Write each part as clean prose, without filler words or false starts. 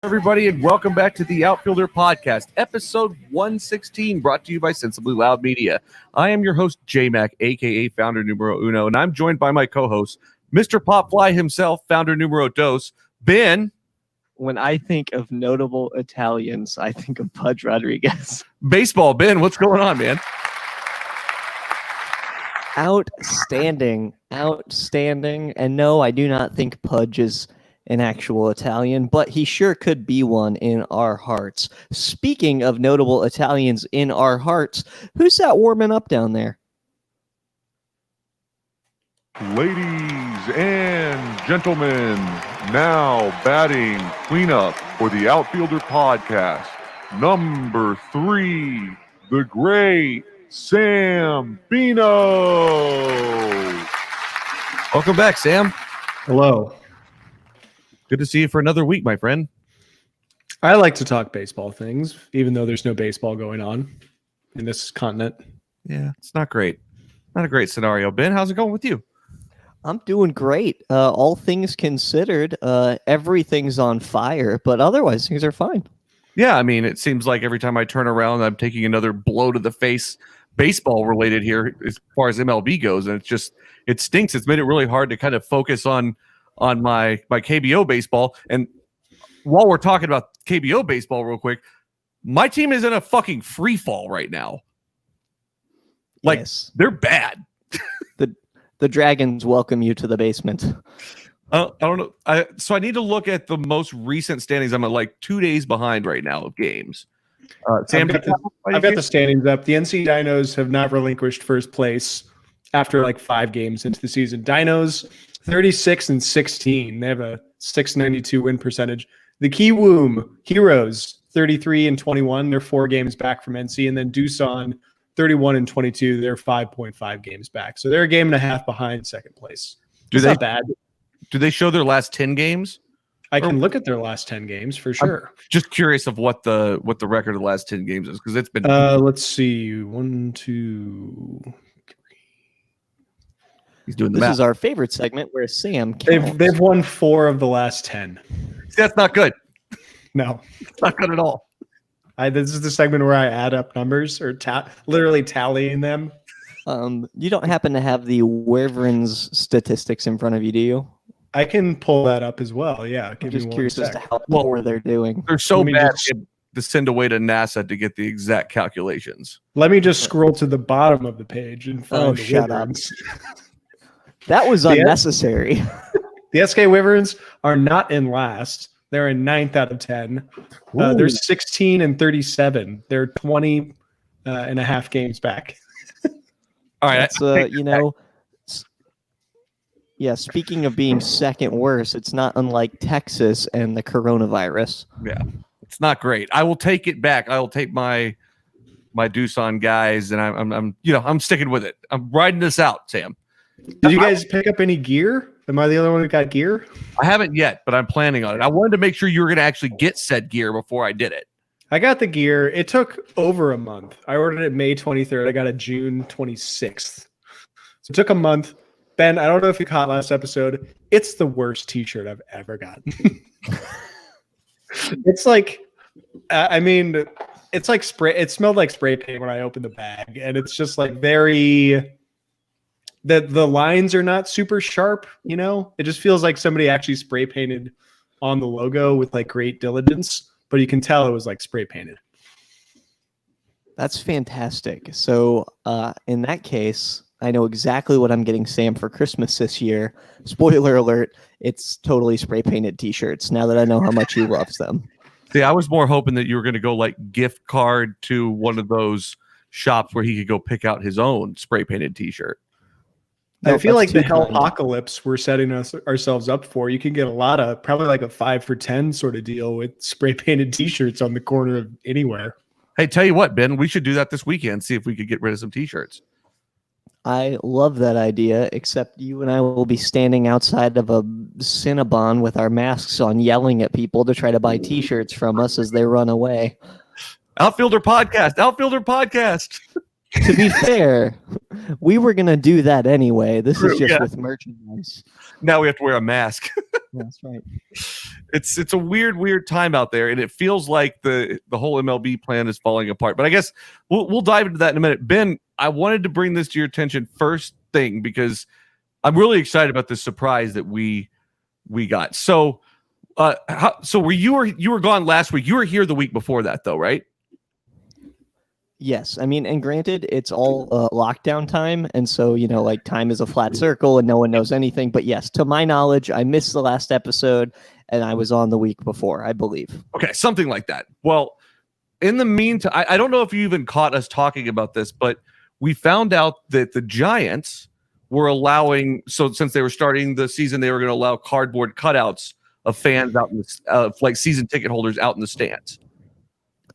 Everybody, and welcome back to the Outfielder Podcast, episode 116, brought to you by Sensibly Loud Media. I am your host, J-Mac, a.k.a. Founder Numero Uno, and I'm joined by my co-host, Mr. Popfly himself, Founder Numero Dos, Ben. When I think of notable Italians, I think of Pudge Rodriguez. Baseball, Ben, what's going on, man? Outstanding. And no, I do not think Pudge is an actual Italian, but he sure could be one in our hearts. Speaking of notable Italians in our hearts, who's that warming up down there? Ladies and gentlemen, now batting cleanup for the Outfielder Podcast, number 3, the Great Sambino. Welcome back, Sam. Hello. Good to see you for another week, my friend. I like to talk baseball things, even though there's no baseball going on in this continent. Yeah, it's not great. Not a great scenario. Ben, how's it going with you? I'm doing great. All things considered, everything's on fire, but otherwise things are fine. Yeah, I mean, it seems like every time I turn around, I'm taking another blow to the face, baseball related here as far as MLB goes, and it stinks. It's made it really hard to kind of focus on my KBO baseball. And while we're talking about KBO baseball real quick, my team is in a fucking free fall right now. Like, yes. They're bad. The Dragons welcome you to the basement. I don't know. So I need to look at the most recent standings. I'm at like 2 days behind right now of games. Sam, I've got the standings up. The NC Dinos have not relinquished first place after like 5 games into the season. Dinos 36-16. They have a 692 win percentage. The Kiwoom Heroes 33-21. They're 4 games back from NC, and then Doosan 31-22. They're 5.5 games back. So they're a game and a half behind second place. Not bad. Do they show their last 10 games? I can look at their last 10 games for sure. I'm just curious of what the record of the last 10 games is, because it's been. Let's see. 1, 2, 3. He's doing the This math. is our favorite segment where Sam counts. They've won 4 of the last 10. See, that's not good. No, it's not good at all. This is the segment where I add up numbers or literally tallying them. You don't happen to have the Wyverns statistics in front of you, do you? I can pull that up as well. Yeah, I'm just curious as to how poor they're doing. They're so bad to send away to NASA to get the exact calculations. Let me just scroll to the bottom of the page and find the shut Wyverns. That was unnecessary. The SK Wyverns are not in last. They're in 9th out of 10. They're 16-37. They're 20 and a half games back. All right. Yeah, speaking of being second worst, it's not unlike Texas and the coronavirus. Yeah, it's not great. I will take it back. I will take my Doosan guys, and I'm sticking with it. I'm riding this out, Sam. Did you guys pick up any gear? Am I the only one who got gear? I haven't yet, but I'm planning on it. I wanted to make sure you were going to actually get said gear before I did it. I got the gear. It took over a month. I ordered it May 23rd. I got it June 26th. So it took a month. Ben, I don't know if you caught last episode. It's the worst T-shirt I've ever gotten. It's like, it's like spray. It smelled like spray paint when I opened the bag, and it's just like very. The lines are not super sharp. It just feels like somebody actually spray painted on the logo with like great diligence, but you can tell it was like spray painted. That's fantastic. So, in that case, I know exactly what I'm getting Sam for Christmas this year. Spoiler alert, it's totally spray painted T-shirts now that I know how much he loves them. See, I was more hoping that you were going to go like gift card to one of those shops where he could go pick out his own spray painted T-shirt. I feel like the hell-apocalypse we're setting ourselves up for. You can get a lot of, probably like a 5 for 10 sort of deal with spray painted T-shirts on the corner of anywhere. Hey, tell you what, Ben, we should do that this weekend. See if we could get rid of some T-shirts. I love that idea, except you and I will be standing outside of a Cinnabon with our masks on, yelling at people to try to buy T-shirts from us as they run away. Outfielder podcast. To be fair, we were going to do that anyway. This is just with merchandise. Now we have to wear a mask. That's right. It's a weird time out there, and it feels like the whole MLB plan is falling apart. But I guess we'll dive into that in a minute. Ben, I wanted to bring this to your attention first thing because I'm really excited about this surprise that we got. So you were gone last week. You were here the week before that, though, right? Yes, I mean, and granted, it's all lockdown time, and so like time is a flat circle, and no one knows anything. But yes, to my knowledge, I missed the last episode, and I was on the week before, I believe. Okay, something like that. Well, in the meantime, I don't know if you even caught us talking about this, but we found out that the Giants were allowing. So since they were starting the season, they were going to allow cardboard cutouts of fans out in the, like season ticket holders out in the stands.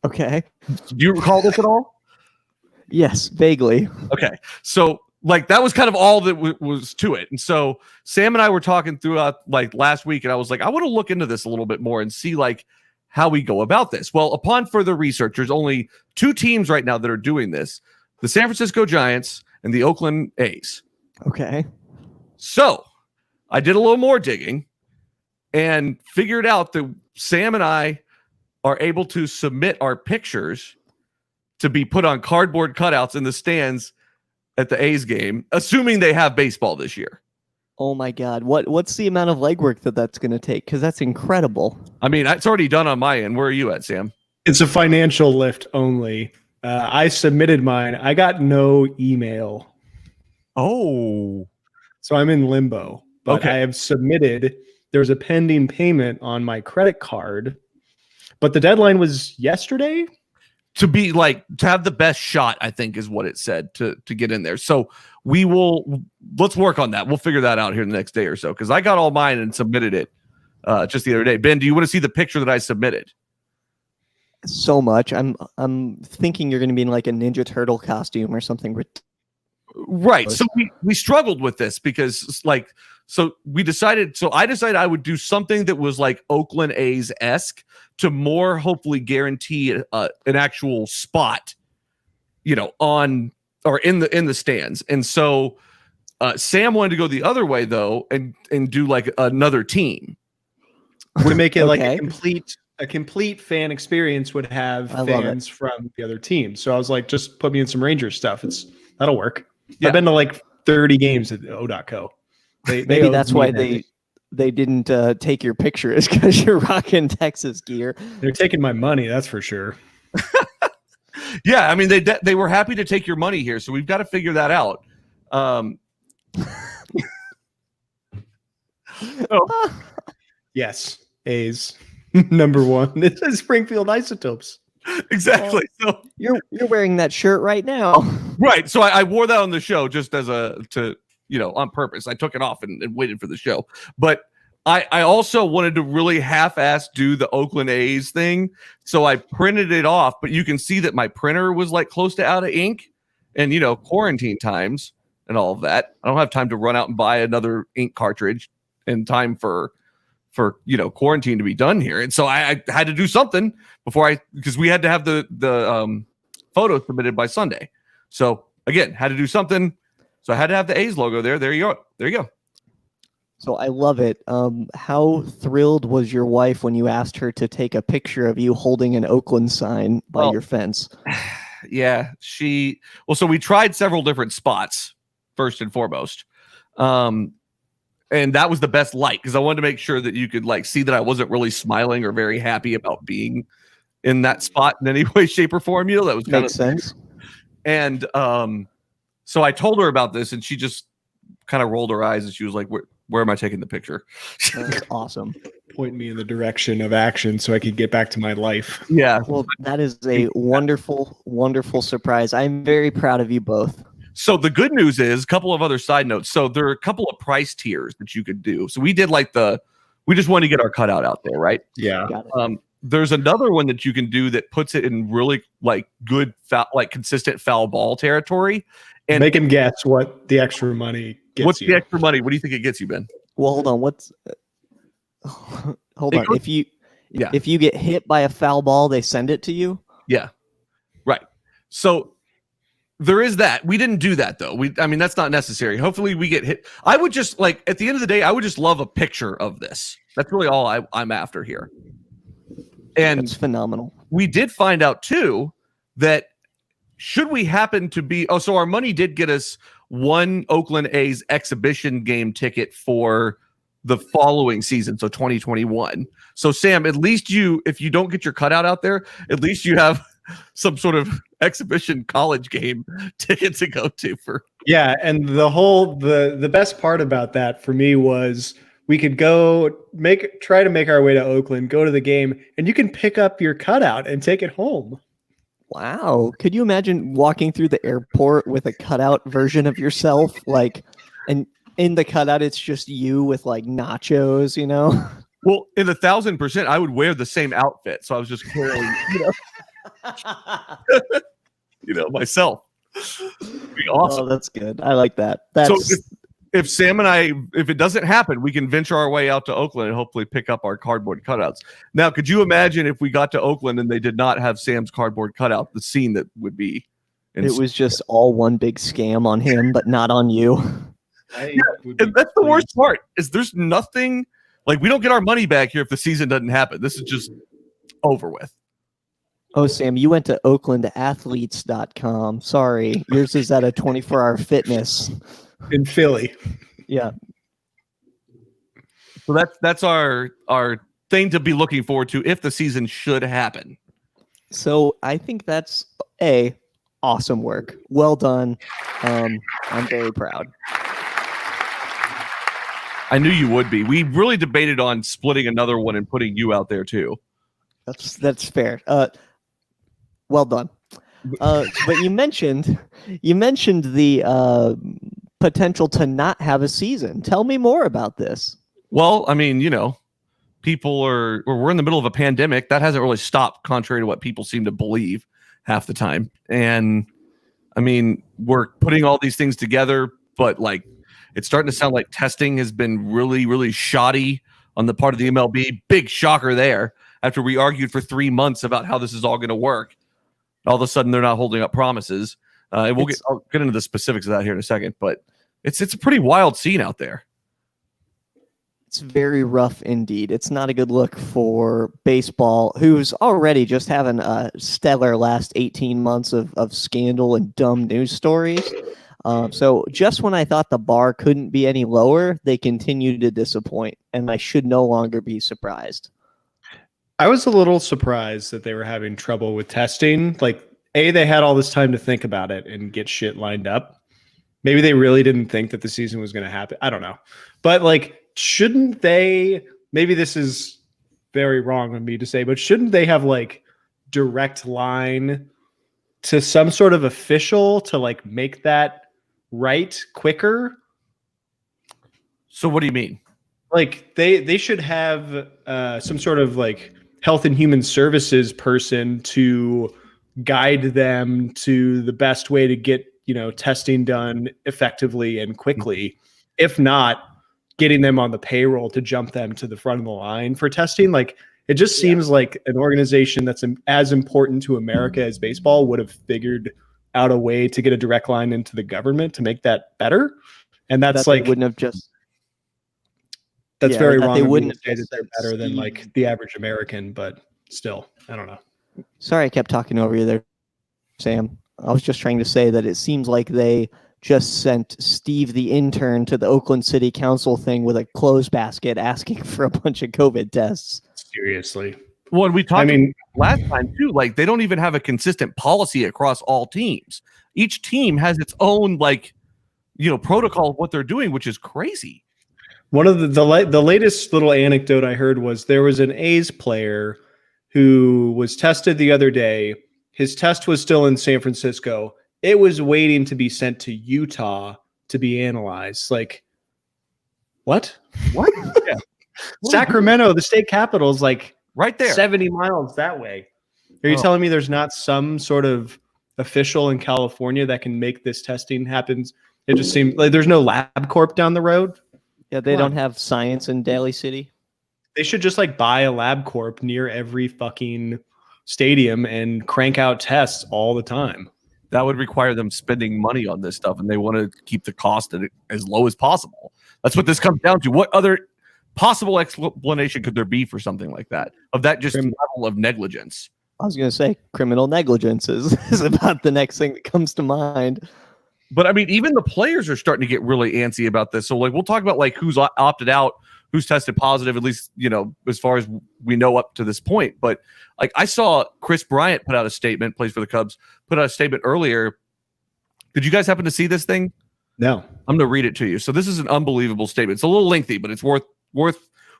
Okay. Do you recall this at all? Yes, vaguely. Okay. So like that was kind of all that was to it. And so Sam and I were talking throughout like last week, and I was like, I want to look into this a little bit more and see like how we go about this. Well, upon further research, there's only 2 teams right now that are doing this: the San Francisco Giants and the Oakland A's. Okay. So I did a little more digging and figured out that Sam and I are able to submit our pictures to be put on cardboard cutouts in the stands at the A's game, assuming they have baseball this year. Oh my God. What's the amount of legwork that's going to take? Because that's incredible. I mean, it's already done on my end. Where are you at, Sam? It's a financial lift only. I submitted mine. I got no email. Oh. So I'm in limbo. But Okay. I have submitted. There's a pending payment on my credit card. But the deadline was yesterday. To have the best shot, I think is what it said to get in there. So let's work on that. We'll figure that out here the next day or so, because I got all mine and submitted it just the other day. Ben, do you want to see the picture that I submitted? So much. I'm thinking you're going to be in like a Ninja Turtle costume or something. Right. So we struggled with this because I decided I would do something that was like Oakland A's-esque to more hopefully guarantee an actual spot, on or in the stands. And so Sam wanted to go the other way though and do like another team. To make it Okay. like a complete fan experience would have I love fans from the other team. So I was like, just put me in some Rangers stuff. That'll work. Yeah. I've been to like 30 games at O.co. Maybe that's why they didn't take your picture, is because you're rocking Texas gear. They're taking my money, that's for sure. Yeah, I mean they were happy to take your money here, so we've got to figure that out. Yes, A's number 1. It says Springfield Isotopes. Exactly. So You're wearing that shirt right now. right. So I wore that on the show just as on purpose. I took it off and waited for the show. But I also wanted to really half-ass do the Oakland A's thing. So I printed it off, but you can see that my printer was like close to out of ink and, quarantine times and all of that. I don't have time to run out and buy another ink cartridge in time for quarantine to be done here. And so I had to do something because we had to have the photo submitted by Sunday. So again, had to do something. So I had to have the A's logo there. There you go. So I love it. How thrilled was your wife when you asked her to take a picture of you holding an Oakland sign by your fence? Yeah, so we tried several different spots first and foremost. And that was the best light because I wanted to make sure that you could like see that I wasn't really smiling or very happy about being in that spot in any way, shape, or form. That was Makes sense. And so I told her about this, and she just kind of rolled her eyes, and she was like, "Where am I taking the picture?" That's awesome. Point me in the direction of action so I could get back to my life. Yeah. Well, that is a wonderful, wonderful surprise. I'm very proud of you both. So the good news is a couple of other side notes. So there are a couple of price tiers that you could do. So we did we just wanted to get our cutout out there, right? Yeah. Got it. There's another one that you can do that puts it in really like good, consistent foul ball territory. And make him guess what the extra money gets. What's you. the extra money? What do you think it gets you, Ben? Well, hold on. Hold on. If you get hit by a foul ball, they send it to you. Yeah. Right. So there is that. We didn't do that though. That's not necessary. Hopefully we get hit. I would just at the end of the day, I would just love a picture of this. That's really all I'm after here. And That's phenomenal. we did find out too that should we happen to be so our money did get us one Oakland A's exhibition game ticket for the following season, so 2021. So Sam, at least if you don't get your cutout out there, at least you have some sort of exhibition college game ticket to go to for. Yeah, and the best part about that for me was we could try to make our way to Oakland, go to the game, and you can pick up your cutout and take it home. Wow. Could you imagine walking through the airport with a cutout version of yourself? And in the cutout, it's just you with like nachos, you know? Well, in 1,000%, I would wear the same outfit. So I was just carrying, myself. It'd be awesome. Oh, that's good. I like that. So if Sam and if it doesn't happen, we can venture our way out to Oakland and hopefully pick up our cardboard cutouts. Now, could you imagine if we got to Oakland and they did not have Sam's cardboard cutout, the scene that would be? It was just all one big scam on him, but not on you. And that's the worst part is there's nothing like we don't get our money back here if the season doesn't happen. This is just over with. Oh, Sam, you went to oaklandathletes.com. Sorry. Yours is at a 24-hour fitness. In Philly. Yeah. So that's our thing to be looking forward to if the season should happen. So I think that's awesome work. Well done. I'm very proud. I knew you would be. We really debated on splitting another one and putting you out there too. That's fair. Well done. But you mentioned the potential to not have a season. Tell me more about this. Well, I mean, we're in the middle of a pandemic. That hasn't really stopped, contrary to what people seem to believe half the time. And I mean, we're putting all these things together, but like it's starting to sound like testing has been really, really shoddy on the part of the MLB. Big shocker there. After we argued for 3 months about how this is all going to work, all of a sudden they're not holding up promises. And I'll get into the specifics of that here in a second, but it's a pretty wild scene out there. It's very rough indeed. It's not a good look for baseball, who's already just having a stellar last 18 months of scandal and dumb news stories. So just when I thought the bar couldn't be any lower, they continue to disappoint, and I should no longer be surprised. I was a little surprised that they were having trouble with testing. Like, they had all this time to think about it and get shit lined up. Maybe they really didn't think that the season was going to happen. I don't know. But, like, shouldn't they, maybe this is very wrong of me to say, but shouldn't they have, like, direct line to some sort of official to, like, make that right quicker? So what do you mean? Like, they should have some sort of, like, health and human services person to guide them to the best way to get, testing done effectively and quickly. If not, getting them on the payroll to jump them to the front of the line for testing. Like, it just seems like an organization that's as important to America as baseball would have figured out a way to get a direct line into the government to make that better. And that's like, wouldn't have just. That's very wrong. They Of me wouldn't to say that they're better than like the average American, but still, I don't know. Sorry, I kept talking over you there, Sam. I was just trying to say that it seems like they just sent Steve the intern to the Oakland City Council thing with a clothes basket asking for a bunch of COVID tests. Seriously. Well, and we talked last time too, like they don't even have a consistent policy across all teams. Each team has its own protocol of what they're doing, which is crazy. One of the latest little anecdote I heard was there was an A's player who was tested the other day. His test was still in San Francisco. It was waiting to be sent to Utah to be analyzed. Like, what? What? Yeah. Sacramento, the state capital, is like right there, 70 miles that way. Are you telling me there's not some sort of official in California that can make this testing happen? It just seems like there's no LabCorp down the road. Yeah, they don't have science in Daly City. They should just like buy a LabCorp near every fucking stadium and crank out tests all the time. That would require them spending money on this stuff, and they want to keep the cost as low as possible. That's what this comes down to. What other possible explanation could there be for something like that? Of that just level of negligence? I was going to say criminal negligence is about the next thing that comes to mind. But I mean, even the players are starting to get really antsy about this. So like, we'll talk about like who's opted out, who's tested positive, at least, you know, as far as we know up to this point. But like, I saw Chris Bryant put out a statement, plays for the Cubs, put out a statement earlier. Did you guys happen to see this thing? No. I'm going to read it to you. So this is an unbelievable statement. It's a little lengthy, but it's worth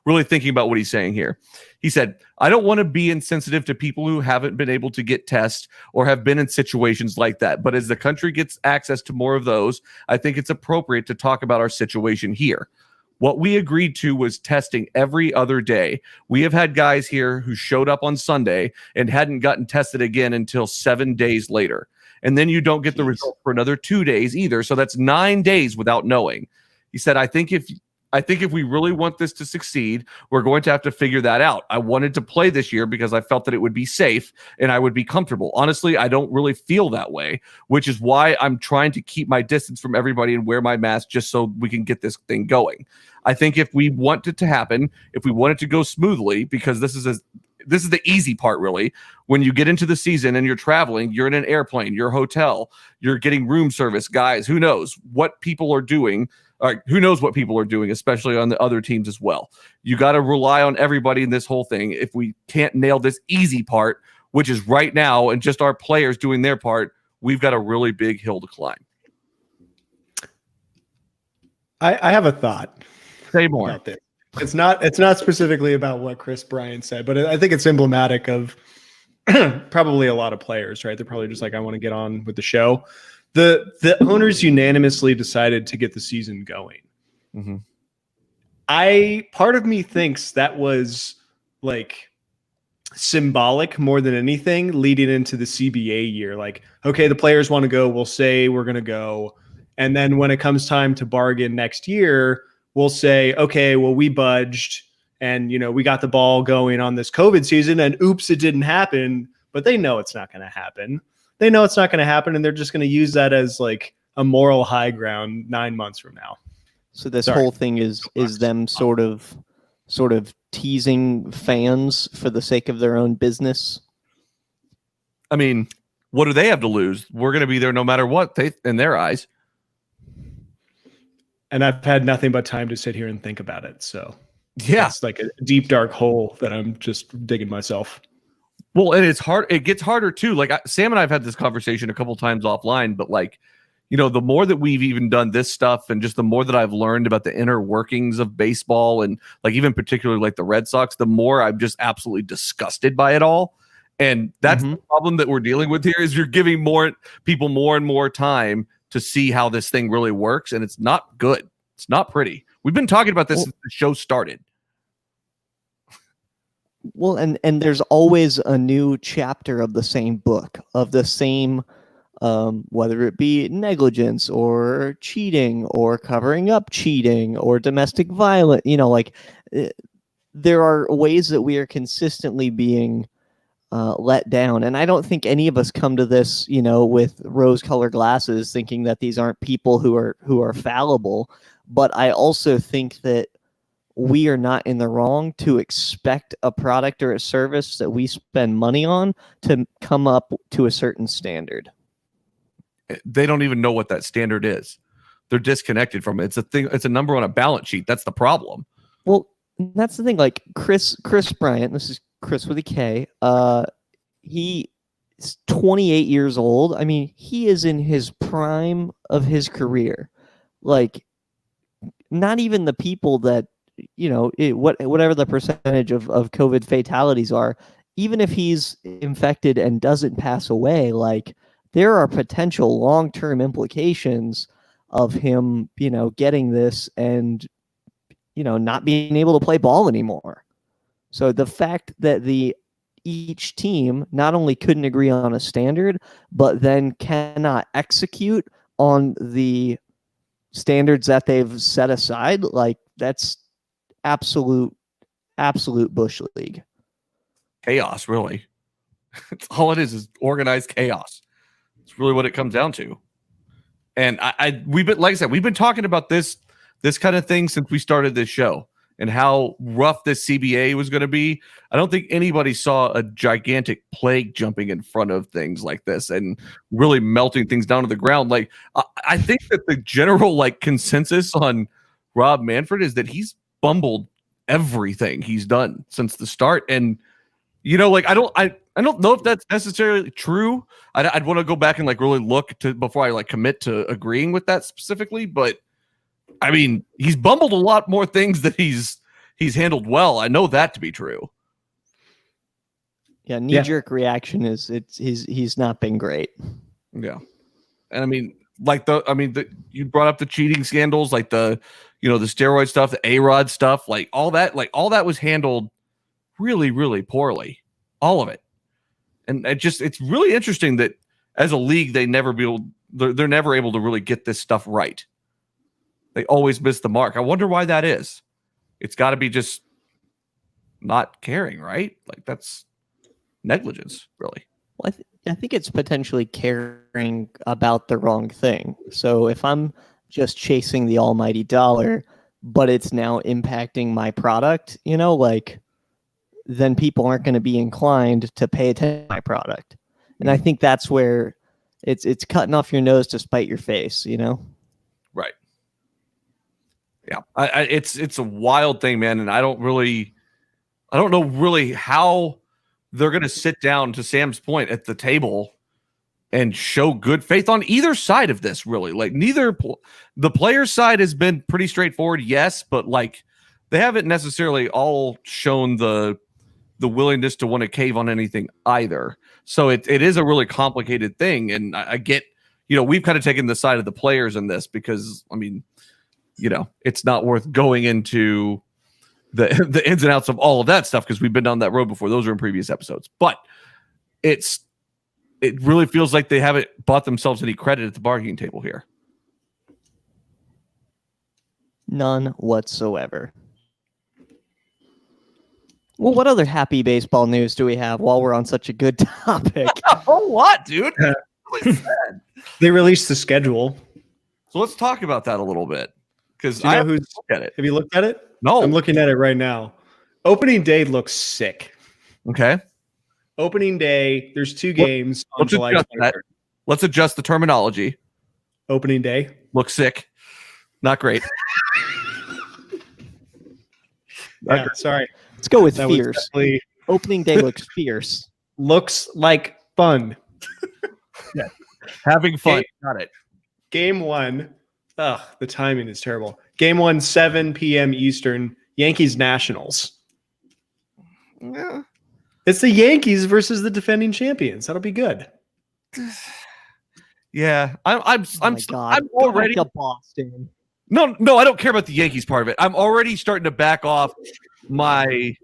really thinking about what he's saying here. He said, I don't want to be insensitive to people who haven't been able to get tests or have been in situations like that. But as the country gets access to more of those, I think it's appropriate to talk about our situation here. What we agreed to was testing every other day. We have had guys here who showed up on Sunday and hadn't gotten tested again until 7 days later. And then you don't get the result for another 2 days either. So that's 9 days without knowing. He said, I think if we really want this to succeed, we're going to have to figure that out. I wanted to play this year because I felt that it would be safe and I would be comfortable. Honestly, I don't really feel that way, which is why I'm trying to keep my distance from everybody and wear my mask just so we can get this thing going. I think if we want it to happen, if we want it to go smoothly, because this is the easy part, really. When you get into the season and you're traveling, you're in an airplane, your hotel, you're getting room service, guys, who knows what people are doing. Who knows what people are doing, especially on the other teams as well. You got to rely on everybody in this whole thing. If we can't nail this easy part, which is right now, and just our players doing their part, we've got a really big hill to climb. I have a thought. Say more. About this. It's not specifically about what Chris Bryant said, but I think it's emblematic of probably a lot of players, right? They're probably just like, I want to get on with the show. The owners unanimously decided to get the season going. Mm-hmm. Part of me thinks that was like symbolic more than anything leading into the CBA year. Like, okay, the players want to go, we'll say we're going to go. And then when it comes time to bargain next year, we'll say, okay, well, we budged and, you know, we got the ball going on this COVID season and oops, it didn't happen, but they know it's not going to happen. They know it's not going to happen, and they're just going to use that as like a moral high ground 9 months from now. So this whole thing is them sort of teasing fans for the sake of their own business. I mean, what do they have to lose? We're going to be there no matter what, in their eyes. And I've had nothing but time to sit here and think about it. So yeah, it's like a deep, dark hole that I'm just digging myself. Well, and it's hard. It gets harder too. Like Sam and I have had this conversation a couple times offline, but like, you know, the more that we've even done this stuff and just the more that I've learned about the inner workings of baseball and like even particularly like the Red Sox, the more I'm just absolutely disgusted by it all. And that's the problem that we're dealing with here is you're giving more people more and more time to see how this thing really works. And it's not good. It's not pretty. We've been talking about this since the show started. Well, and there's always a new chapter of the same book, of the same, whether it be negligence or cheating or covering up cheating or domestic violence, you know, like there are ways that we are consistently being let down. And I don't think any of us come to this, you know, with rose-colored glasses thinking that these aren't people who are fallible. But I also think that we are not in the wrong to expect a product or a service that we spend money on to come up to a certain standard. They don't even know what that standard is. They're disconnected from it. It's a thing. It's a number on a balance sheet. That's the problem. Well, that's the thing. Like Chris Bryant, this is Chris with a K. He is 28 years old. I mean, he is in his prime of his career. Like, not even the people that, you know, whatever the percentage of COVID fatalities are, even if he's infected and doesn't pass away, like there are potential long-term implications of him, you know, getting this and, you know, not being able to play ball anymore. So the fact that each team not only couldn't agree on a standard, but then cannot execute on the standards that they've set aside, like that's absolute bush league chaos. Really, it's all it is organized chaos. It's really what it comes down to. And we've been, like I said, we've been talking about this kind of thing since we started this show. and how rough this CBA was going to be, I don't think anybody saw a gigantic plague jumping in front of things like this and really melting things down to the ground. Like, I think that the general like consensus on Rob Manfred is that he's bumbled everything he's done since the start. And, you know, like, I don't know if that's necessarily true. I'd want to go back and like really look to before I like commit to agreeing with that specifically. But I mean, he's bumbled a lot more things that he's handled well. I know that to be true. Yeah, knee-jerk reaction is he's not been great. Yeah, and I mean, like you brought up the cheating scandals, like the steroid stuff, the A-Rod stuff, like all that was handled really, really poorly, all of it. And it's really interesting that as a league, they're never able to really get this stuff right. They always miss the mark. I wonder why that is. It's got to be just not caring, right? Like that's negligence, really. Well, I think it's potentially caring about the wrong thing. So if I'm just chasing the almighty dollar, but it's now impacting my product, then people aren't going to be inclined to pay attention to my product. And I think that's where it's cutting off your nose to spite your face, Right. Yeah, it's a wild thing, man, and I don't know really how they're going to sit down, to Sam's point, at the table and show good faith on either side of this. Really, like the player side has been pretty straightforward, yes, but like they haven't necessarily all shown the willingness to want to cave on anything either. So it is a really complicated thing, and I get, we've kind of taken the side of the players in this because, I mean, it's not worth going into the ins and outs of all of that stuff because we've been down that road before. Those are in previous episodes. But it really feels like they haven't bought themselves any credit at the bargaining table here. None whatsoever. Well, what other happy baseball news do we have while we're on such a good topic? A whole lot, dude. They released the schedule. So let's talk about that a little bit. Because I know who's at it. Have you looked at it? No. I'm looking at it right now. Opening day looks sick. Okay. Opening day, there's two games on July 23rd. Let's adjust the terminology. Opening day. Looks sick. Not great. Yeah, sorry. Let's go with fierce. Opening day looks fierce. Looks like fun. Yeah. Having fun. Got it. Game one. Ugh, the timing is terrible. Game 1, 7 p.m. Eastern, Yankees Nationals. Yeah. It's the Yankees versus the defending champions. That'll be good. Yeah. I'm already to Boston. No, I don't care about the Yankees part of it. I'm already starting to back off my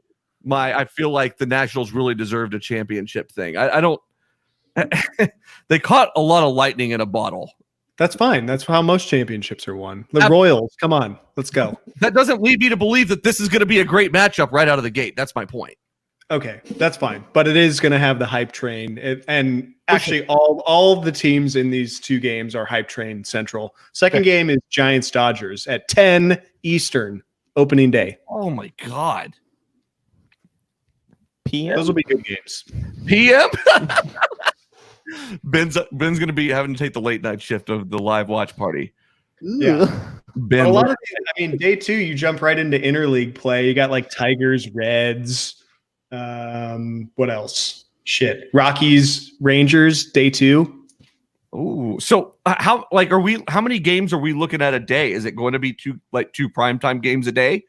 I feel like the Nationals really deserved a championship thing. I don't they caught a lot of lightning in a bottle. That's fine. That's how most championships are won. The Royals, come on, let's go. That doesn't lead me to believe that this is going to be a great matchup right out of the gate. That's my point. Okay, that's fine. But it is going to have the hype train. And actually, all of the teams in these two games are hype train central. Second game is Giants-Dodgers at 10 Eastern, opening day. Oh, my God. PM? Those will be good games. PM? Ben's going to be having to take the late night shift of the live watch party. Yeah. Ben, a lot of day two, you jump right into interleague play. You got like Tigers, Reds. What else? Shit. Rockies, Rangers, day two. Ooh. So how many games are we looking at a day? Is it going to be two primetime games a day?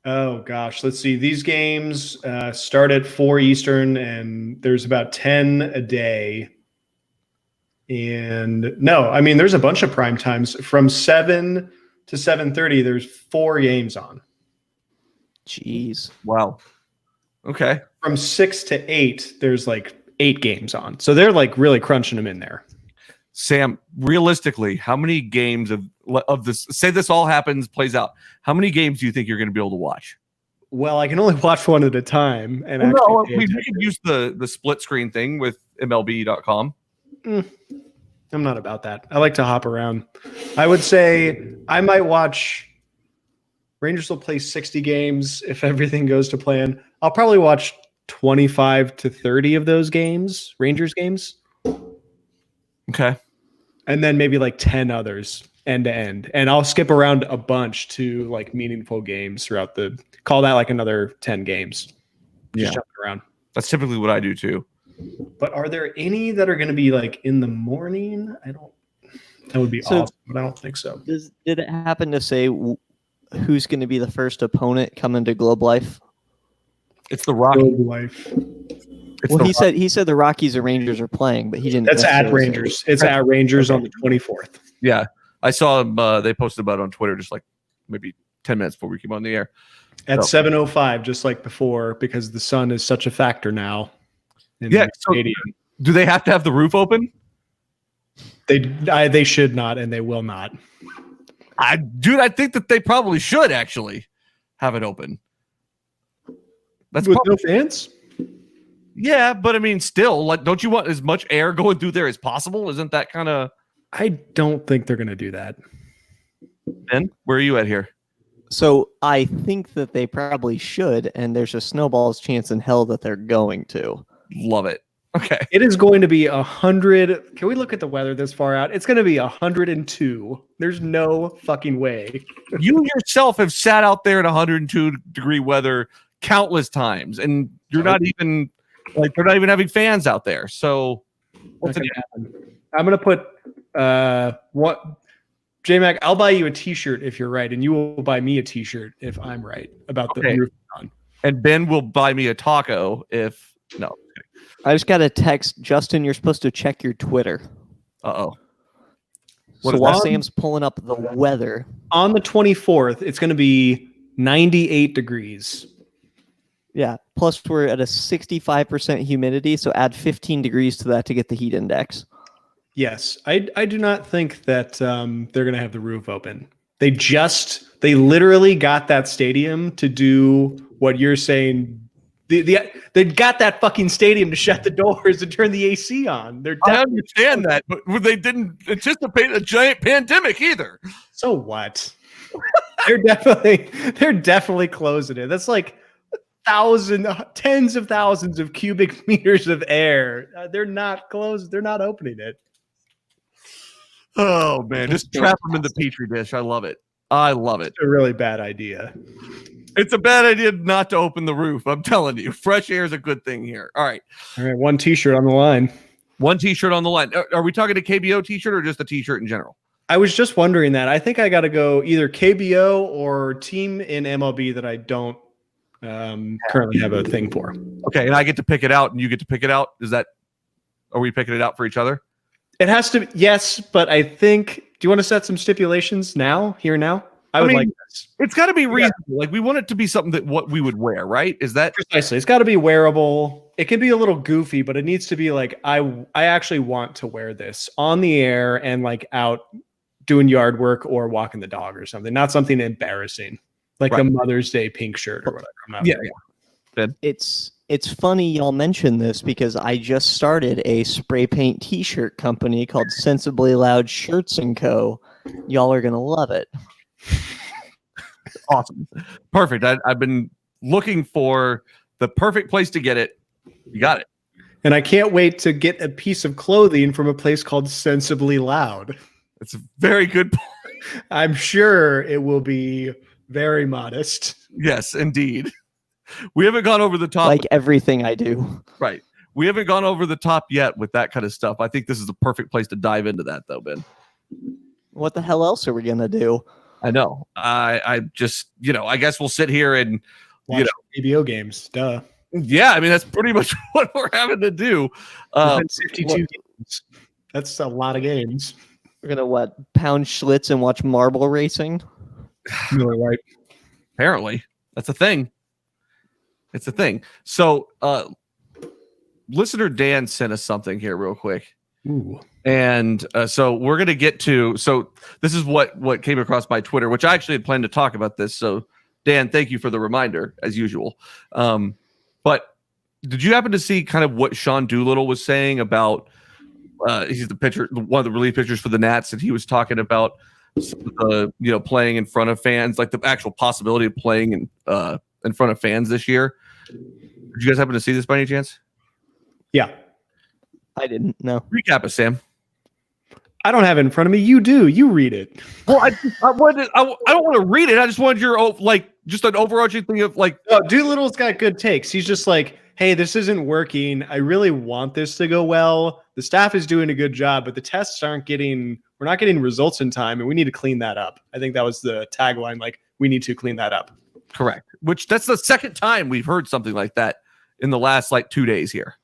Oh gosh, let's see. These games start at 4 Eastern, and there's about 10 a day. And no, I mean there's a bunch of prime times from 7 to 7:30. There's 4 games on. Jeez. Wow. Okay. From 6 to 8, there's like 8 games on. So they're like really crunching them in there. Sam, realistically, how many games of this, say this all happens, plays out, how many games do you think you're going to be able to watch? Well, I can only watch one at a time. And we can use the split screen thing with MLB.com. I'm not about that. I like to hop around. I would say I might watch Rangers will play 60 games if everything goes to plan. I'll probably watch 25 to 30 of those games, Rangers games. Okay. And then maybe like 10 others end to end. And I'll skip around a bunch to like meaningful games throughout call that like another 10 games. Just jumping around. That's typically what I do too. But are there any that are going to be like in the morning? That would be awesome, but I don't think so. Did it happen to say who's going to be the first opponent coming to Globe Life? It's the Rockies. Globe Life. He said the Rockies and Rangers are playing, but he didn't. That's at Rangers. It's at Rangers on the 24th. Yeah, I saw them. They posted about it on Twitter just like maybe 10 minutes before we came on the air. At 7:05, just like before, because the sun is such a factor now. Yeah. So do they have to have the roof open? They should not, and they will not. I think that they probably should actually have it open. That's with no fans. Yeah, but I mean, still, like, don't you want as much air going through there as possible? Isn't that kind of? I don't think they're going to do that. Ben, where are you at here? So I think that they probably should, and there's a snowball's chance in hell that they're going to. Love it. Okay. It is going to be 100. Can we look at the weather this far out? It's going to be 102. There's no fucking way. You yourself have sat out there in 102-degree weather countless times, and you're not even like they're not even having fans out there. So what's going to happen? I'm going to put what J-Mac, I'll buy you a t-shirt if you're right, and you will buy me a t-shirt if I'm right about the roof on. And Ben will buy me a taco if no. I just got a text, Justin, you're supposed to check your Twitter. Uh-oh. So while Sam's pulling up the weather. On the 24th, it's going to be 98 degrees. Yeah. Plus we're at a 65% humidity, so add 15 degrees to that to get the heat index. Yes. I do not think that they're going to have the roof open. They literally got that stadium to do what you're saying. They got that fucking stadium to shut the doors and turn the AC on. I understand that, but they didn't anticipate a giant pandemic either. So what? they're definitely closing it. That's like tens of thousands of cubic meters of air. They're not closed. They're not opening it. Oh man, just trap them in the petri dish. I love it. It's a really bad idea. It's a bad idea not to open the roof. I'm telling you, fresh air is a good thing here. All right. One t-shirt on the line. One t-shirt on the line. Are we talking a KBO t-shirt or just a t-shirt in general? I was just wondering that. I think I got to go either KBO or team in MLB that I don't currently have a thing for. Okay, and I get to pick it out and you get to pick it out? Are we picking it out for each other? It has to be, yes, but I think, do you want to set some stipulations now? I would like this. It's got to be reasonable. Yeah. Like we want it to be something that what we would wear, right? Is that precisely? It's got to be wearable. It can be a little goofy, but it needs to be like I actually want to wear this on the air and like out doing yard work or walking the dog or something. Not something embarrassing, like a Mother's Day pink shirt or whatever. I'm not It's funny y'all mention this because I just started a spray paint t-shirt company called Sensibly Loud Shirts & Co. Y'all are going to love it. Awesome. Perfect. I've been looking for the perfect place to get it. You got it. And I can't wait to get a piece of clothing from a place called Sensibly Loud. It's a very good point. I'm sure it will be very modest. Yes, indeed. We haven't gone over the top. Like everything I do. Right. We haven't gone over the top yet with that kind of stuff. I think this is the perfect place to dive into that, though, Ben. What the hell else are we going to do? I know. I just, I guess we'll sit here and, watch KBO games. Duh. Yeah, I mean, that's pretty much what we're having to do. 52 games. That's a lot of games. We're going to, pound Schlitz and watch marble racing? Really right. Apparently. That's a thing. It's a thing. So, listener Dan sent us something here real quick. Ooh. And so we're going to get to, so this is what came across my Twitter, which I actually had planned to talk about this. So Dan, thank you for the reminder as usual. But did you happen to see kind of what Sean Doolittle was saying about, he's the pitcher, one of the relief pitchers for the Nats, and he was talking about playing in front of fans, like the actual possibility of playing in front of fans this year. Did you guys happen to see this by any chance? Yeah. I didn't know. Recap it, Sam. I don't have it in front of me. You do. You read it. Well, I don't want to read it. I just wanted your just an overarching thing of like. Oh, Doolittle's got good takes. He's just like, hey, this isn't working. I really want this to go well. The staff is doing a good job, but the tests we're not getting results in time, and we need to clean that up. I think that was the tagline. Like, we need to clean that up. Correct. Which that's the second time we've heard something like that in the last 2 days here.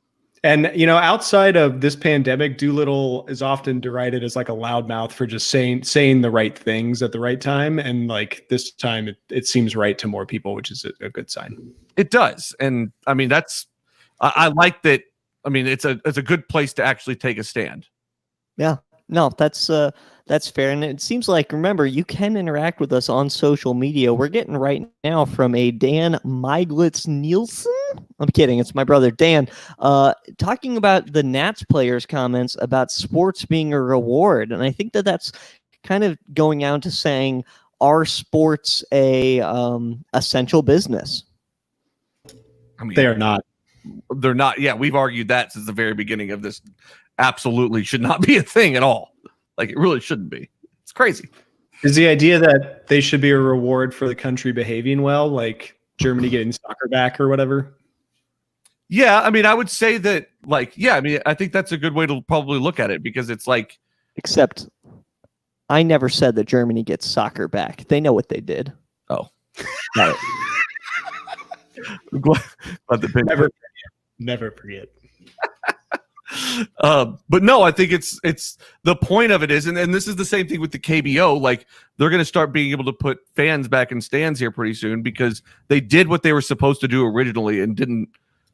And, outside of this pandemic, Doolittle is often derided as like a loudmouth for just saying the right things at the right time. And like this time, it seems right to more people, which is a good sign. It does. And I mean, I like that. I mean, it's a good place to actually take a stand. Yeah. No, that's fair. And it seems like, remember, you can interact with us on social media. We're getting right now from a Dan Meiglitz Nielsen. I'm kidding. It's my brother, Dan, talking about the Nats players' comments about sports being a reward. And I think that's kind of going out to saying, are sports a essential business? I mean, they are not. They're not. Yeah, we've argued that since the very beginning of this. Absolutely should not be a thing at all. Like, it really shouldn't be. It's crazy. Is the idea that they should be a reward for the country behaving well, like Germany getting soccer back or whatever? Yeah, I mean, I would say that, I think that's a good way to probably look at it, because it's like... Except, I never said that Germany gets soccer back. They know what they did. Oh. Got it. Never forget. But no, I think it's the point of it is, and this is the same thing with the KBO. Like, they're going to start being able to put fans back in stands here pretty soon, because they did what they were supposed to do originally and didn't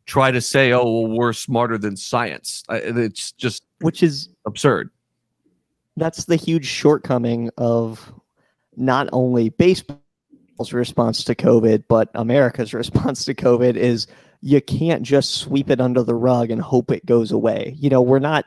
try to say, "Oh, well, we're smarter than science." It's just, which is absurd. That's the huge shortcoming of not only baseball's response to COVID, but America's response to COVID is, you can't just sweep it under the rug and hope it goes away. We're not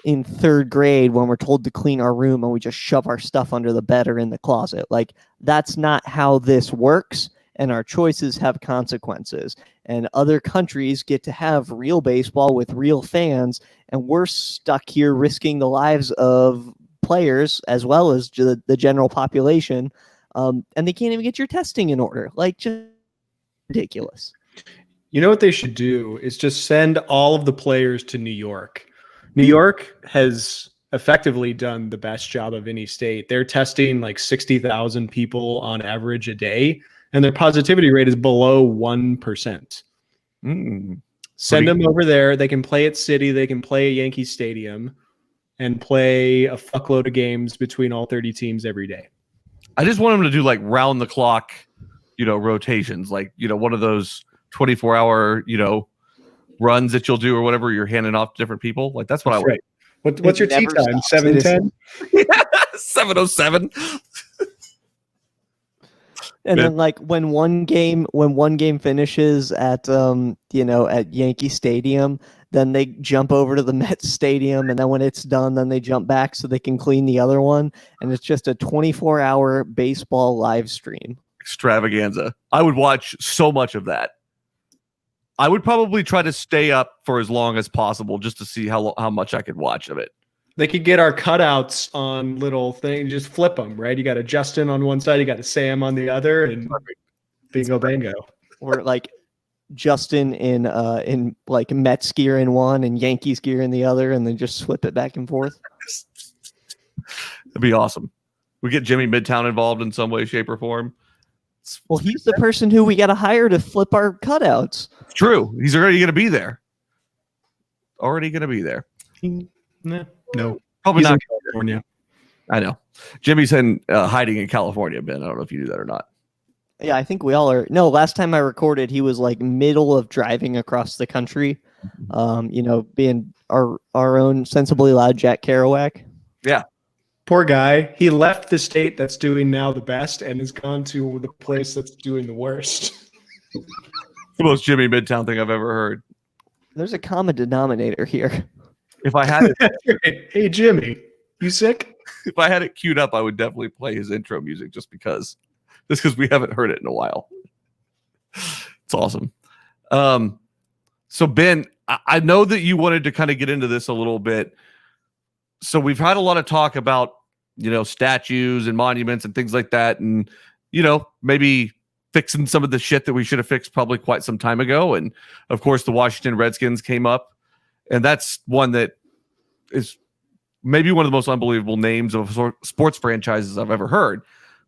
in third grade when we're told to clean our room and we just shove our stuff under the bed or in the closet. Like, that's not how this works, and our choices have consequences. And other countries get to have real baseball with real fans, and we're stuck here risking the lives of players as well as the general population, and they can't even get your testing in order. Like, just ridiculous. You know what they should do is just send all of the players to New York. New York has effectively done the best job of any state. They're testing like 60,000 people on average a day, and their positivity rate is below 1%. Send them over there. They can play at City. They can play at Yankee Stadium and play a fuckload of games between all 30 teams every day. I just want them to do like round the clock, rotations, like, one of those 24-hour, runs that you'll do or whatever. You're handing off to different people. Like, that's what I want. What's your tea time? 7:10? 7:07. And then, like, when one game finishes at at Yankee Stadium, then they jump over to the Mets Stadium, and then when it's done, then they jump back so they can clean the other one, and it's just a 24-hour baseball live stream extravaganza. I would watch so much of that. I would probably try to stay up for as long as possible just to see how much I could watch of it. They could get our cutouts on little things, just flip them, right? You got a Justin on one side, you got a Sam on the other, and bingo bango. Or like Justin in like Mets gear in one and Yankees gear in the other, and then just flip it back and forth. It'd be awesome. We get Jimmy Midtown involved in some way, shape, or form. Well, he's the person who we got to hire to flip our cutouts. It's true. He's already going to be there. No, probably he's not. in California. I know. Jimmy's in hiding in California, Ben. I don't know if you knew that or not. Yeah, I think we all are. No, last time I recorded, he was like middle of driving across the country. Being our own Sensibly Loud Jack Kerouac. Yeah. Poor guy. He left the state that's doing now the best and has gone to the place that's doing the worst. The most Jimmy Midtown thing I've ever heard. There's a common denominator here. If I had it. Hey, Jimmy, you sick? if I had it queued up, I would definitely play his intro music just because we haven't heard it in a while. It's awesome. So Ben, I know that you wanted to kind of get into this a little bit. So we've had a lot of talk about, statues and monuments and things like that. And, maybe fixing some of the shit that we should have fixed probably quite some time ago. And of course, the Washington Redskins came up, and that's one that is maybe one of the most unbelievable names of sports franchises I've ever heard.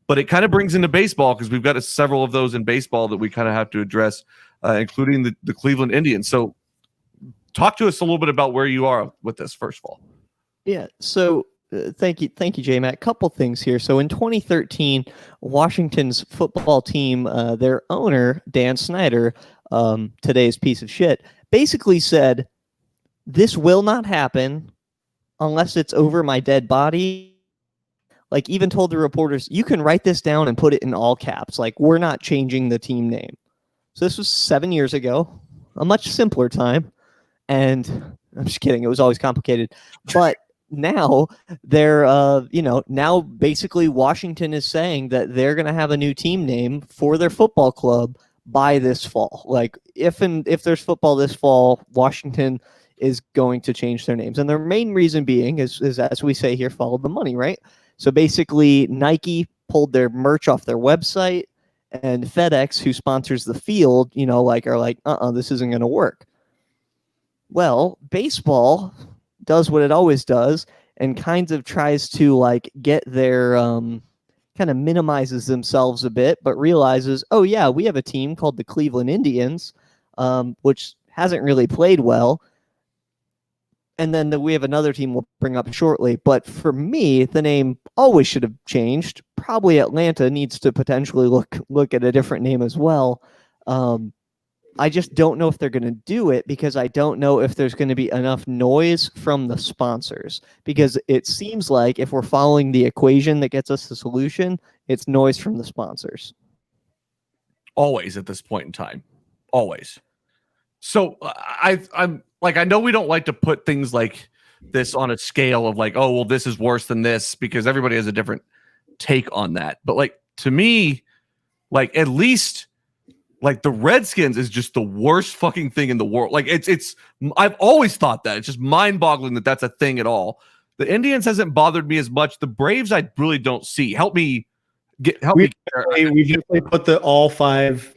But it kind of brings into baseball, because we've got several of those in baseball that we kind of have to address, including the Cleveland Indians. So talk to us a little bit about where you are with this, first of all. Yeah. So thank you, J-Matt. Couple things here. So in 2013, Washington's football team, their owner, Dan Snyder, today's piece of shit, basically said, "This will not happen unless it's over my dead body." Like, even told the reporters, "You can write this down and put it in all caps. Like, we're not changing the team name." So this was 7 years ago, a much simpler time. And I'm just kidding. It was always complicated. But now they're, now basically Washington is saying that they're going to have a new team name for their football club by this fall. Like, if there's football this fall, Washington is going to change their names. And their main reason being is as we say here, follow the money, right? So basically, Nike pulled their merch off their website, and FedEx, who sponsors the field, are like, this isn't going to work. Well, baseball does what it always does, and kind of tries to get their kind of minimizes themselves a bit, but realizes, oh yeah, we have a team called the Cleveland Indians, which hasn't really played well. And then we have another team we'll bring up shortly. But for me, the name always should have changed. Probably Atlanta needs to potentially look at a different name as well. I just don't know if they're going to do it, because I don't know if there's going to be enough noise from the sponsors. Because it seems like if we're following the equation that gets us the solution, it's noise from the sponsors. Always at this point in time. Always. So I'm like, I know we don't like to put things like this on a scale of like, oh, well, this is worse than this, because everybody has a different take on that. But like, to me, like, at least like the Redskins is just the worst fucking thing in the world. Like, it's I've always thought that. It's just mind-boggling that that's a thing at all. The Indians hasn't bothered me as much. The Braves, I really don't see. Help me. We usually put all 5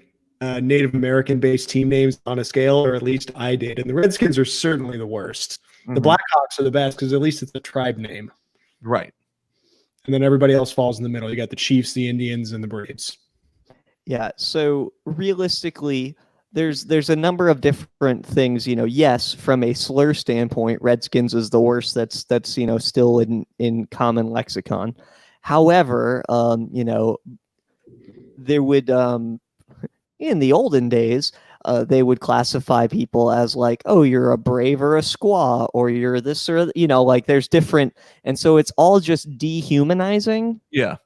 Native American-based team names on a scale, or at least I did. And the Redskins are certainly the worst. The Blackhawks are the best, because at least it's a tribe name. Right. And then everybody else falls in the middle. You got the Chiefs, the Indians, and the Braves. Yeah, so realistically, there's a number of different things. Yes, from a slur standpoint, Redskins is the worst. That's still in common lexicon. However, there would in the olden days, they would classify people as like, oh, you're a brave or a squaw, or you're this or there's different, and so it's all just dehumanizing. Yeah,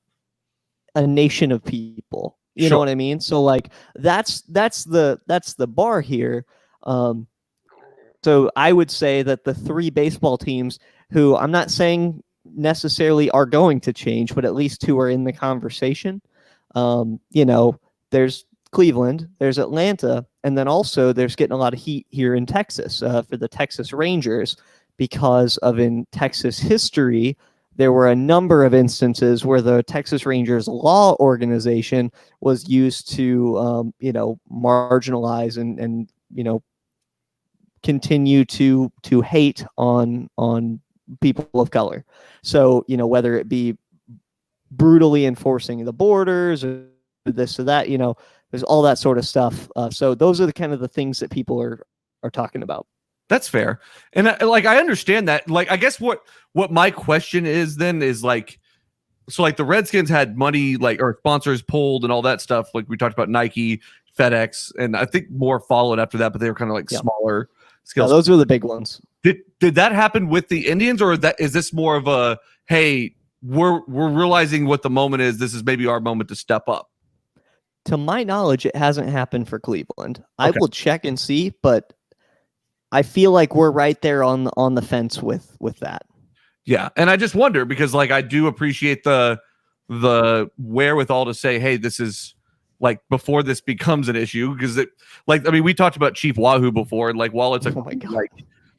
a nation of people. You know what I mean? So like that's the bar here. So I would say that the 3 baseball teams who I'm not saying necessarily are going to change, but at least 2 are in the conversation. There's Cleveland, there's Atlanta, and then also there's getting a lot of heat here in Texas for the Texas Rangers, because of in Texas history, there were a number of instances where the Texas Rangers law organization was used to, marginalize and continue to hate on people of color. So, whether it be brutally enforcing the borders or this or that, there's all that sort of stuff. So those are the kind of the things that people are talking about. That's fair. And I understand that. Like, I guess what my question is then is like, so like the Redskins had money, like, or sponsors pulled and all that stuff. Like we talked about Nike, FedEx, and I think more followed after that, but they were kind of like smaller scales. Yeah, those were the big ones. Did that happen with the Indians, or is this more of a, hey, we're realizing what the moment is. This is maybe our moment to step up. To my knowledge, it hasn't happened for Cleveland. I will check and see, but I feel like we're right there on the fence with that. Yeah, and I just wonder because like I do appreciate the wherewithal to say, hey, this is like before this becomes an issue because it like I mean we talked about Chief Wahoo before and like while it's a Oh my God. like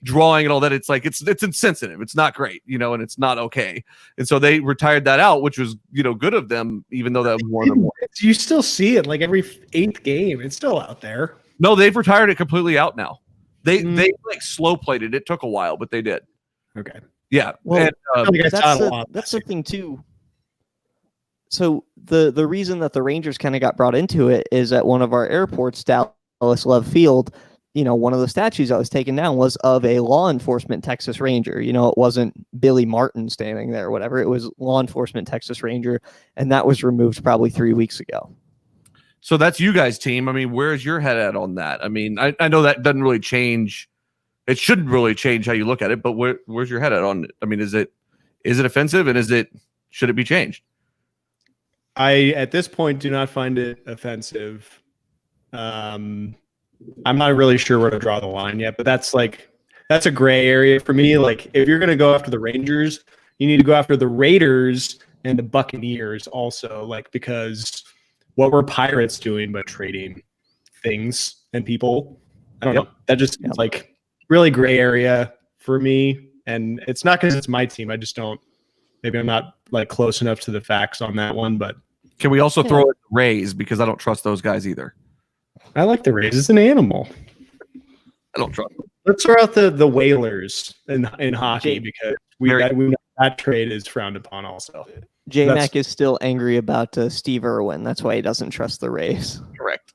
drawing and all that it's like it's insensitive, it's not great, and it's not okay, and so they retired that out, which was good of them, even though that was one of them. You still see it like every 8th game. It's still out there. No, they've retired it completely out now. They like slow played it. It took a while, but they did. Okay. Yeah. Well, And, that's the thing too. So the reason that the Rangers kind of got brought into it is at one of our airports, Dallas Love Field. One of the statues that was taken down was of a law enforcement Texas Ranger. It wasn't Billy Martin standing there or whatever. It was law enforcement Texas Ranger, and that was removed probably 3 weeks ago. So that's you guys' team. I mean, where's your head at on that? I mean, I know that doesn't really change. It shouldn't really change how you look at it, but where's your head at on it? I mean, is it offensive, and should it be changed? I at this point do not find it offensive. I'm not really sure where to draw the line yet, but that's a gray area for me. Like if you're going to go after the Rangers, you need to go after the Raiders and the Buccaneers also, like because what were Pirates doing but trading things and people? I don't know. That just is like really gray area for me. And it's not because it's my team. I just don't, maybe I'm not like close enough to the facts on that one, but. Can we also throw in the Rays because I don't trust those guys either? I like the Rays. It's an animal. I don't trust them. Let's throw out the Whalers in hockey because we know that trade is frowned upon also. J-Mac is still angry about Steve Irwin. That's why he doesn't trust the Rays. Correct.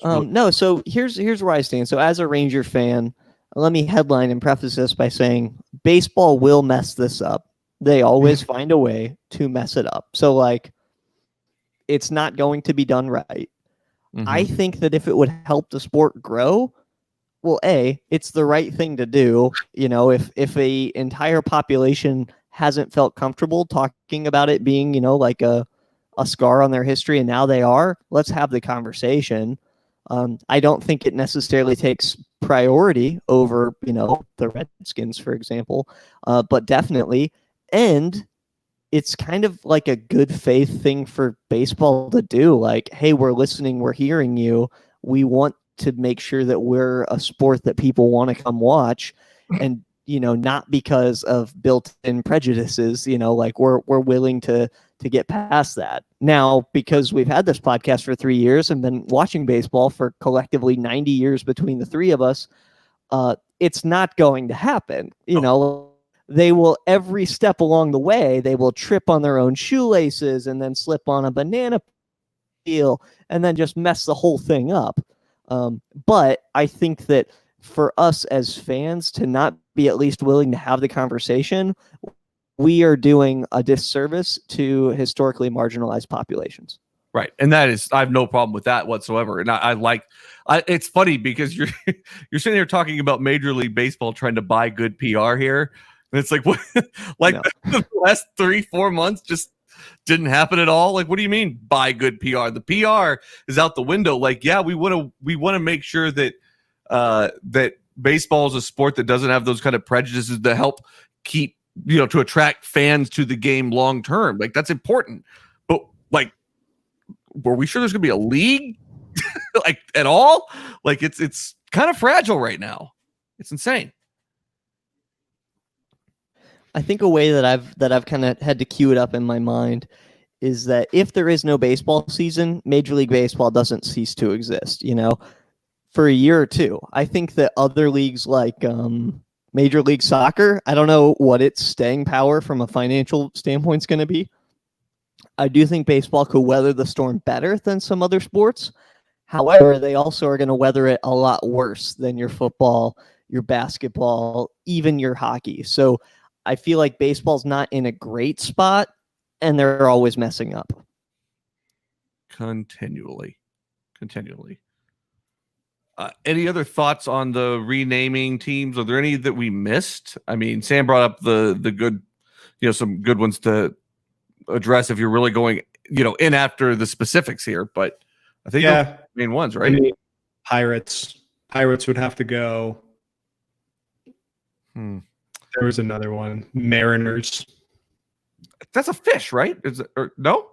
No, so here's where I stand. So as a Ranger fan, let me headline and preface this by saying baseball will mess this up. They always find a way to mess it up. So like it's not going to be done right. Mm-hmm. I think that if it would help the sport grow, well, it's the right thing to do. If a entire population hasn't felt comfortable talking about it being, like a scar on their history, and now they are, let's have the conversation. I don't think it necessarily takes priority over, the Redskins, for example, but definitely. And it's kind of like a good faith thing for baseball to do. Like, hey, we're listening, we're hearing you. We want to make sure that we're a sport that people want to come watch, and not because of built-in prejudices. Like we're willing to get past that. Now, because we've had this podcast for 3 years and been watching baseball for collectively 90 years between the three of us, it's not going to happen. They will, every step along the way, they will trip on their own shoelaces and then slip on a banana peel and then just mess the whole thing up. But I think that for us as fans to not be at least willing to have the conversation, we are doing a disservice to historically marginalized populations. Right. And that is, I have no problem with that whatsoever. And it's funny because you're sitting here talking about Major League Baseball trying to buy good PR here. And it's like, what, like the last 3-4 months just didn't happen at all. Like, what do you mean buy good PR? The PR is out the window. Like, yeah, we want to make sure that that baseball is a sport that doesn't have those kind of prejudices to help keep, to attract fans to the game long term. Like, that's important. But like, were we sure there's gonna be a league like at all? Like, it's kind of fragile right now. It's insane. I think a way that I've kind of had to cue it up in my mind is that if there is no baseball season, Major League Baseball doesn't cease to exist, for a year or two. I think that other leagues like Major League Soccer, I don't know what its staying power from a financial standpoint is going to be. I do think baseball could weather the storm better than some other sports. However, they also are going to weather it a lot worse than your football, your basketball, even your hockey. So I feel like baseball's not in a great spot, and they're always messing up. Continually. Any other thoughts on the renaming teams? Are there any that we missed? I mean, Sam brought up the good, some good ones to address if you're really going, in after the specifics here. But I think those are the main ones, right? I mean, Pirates would have to go. There was another one. Mariners. That's a fish, right? Is it, or no?